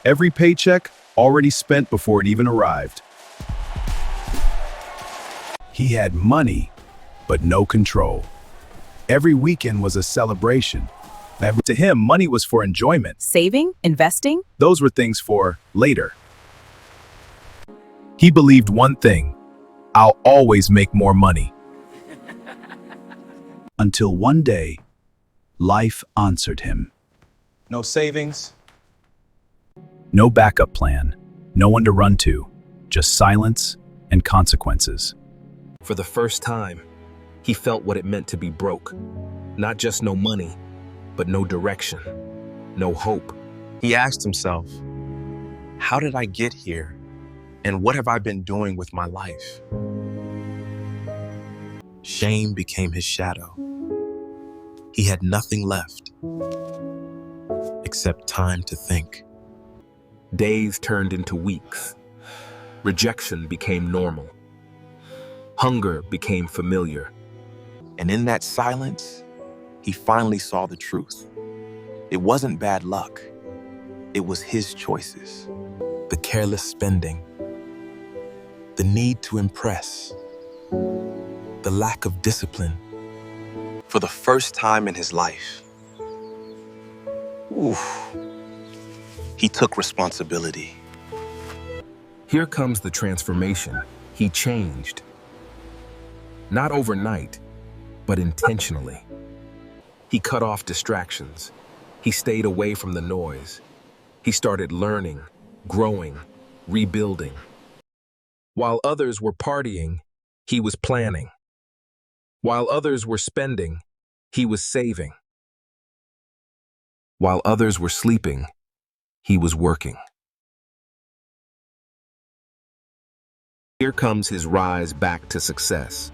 Every paycheck already spent before it even arrived. He had money, but no control. Every weekend was a celebration. To him, money was for enjoyment. Saving, investing, Those were things for later. He believed one thing: I'll always make more money. Until one day, life answered him. No savings, no backup plan, no one to run to, just silence and consequences. For the first time, he felt what it meant to be broke. Not just no money, but no direction, no hope. He asked himself, how did I get here? And what have I been doing with my life? Shame became his shadow. He had nothing left except time to think. Days turned into weeks. Rejection became normal. Hunger became familiar. And in that silence, he finally saw the truth. It wasn't bad luck. It was his choices. The careless spending, the need to impress, the lack of discipline. For the first time in his life, he took responsibility. Here comes the transformation. He changed. Not overnight, but intentionally. He cut off distractions. He stayed away from the noise. He started learning, growing, rebuilding. While others were partying, he was planning. While others were spending, he was saving. While others were sleeping, he was working. Here comes his rise back to success.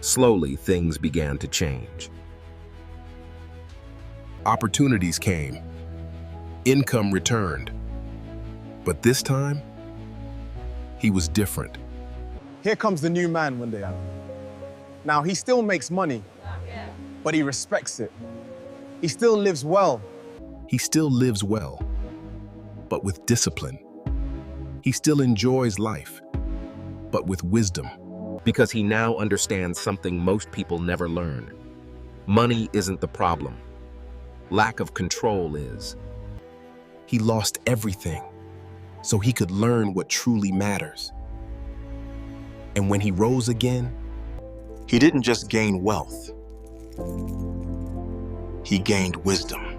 Slowly, things began to change. Opportunities came. Income returned. But this time, he was different. Here comes the new man one day. Now, he still makes money, but he respects it. He still lives well. He still lives well, but with discipline. He still enjoys life, but with wisdom. Because he now understands something most people never learn. Money isn't the problem. Lack of control is. He lost everything so he could learn what truly matters. And when he rose again, He didn't just gain wealth. He gained wisdom.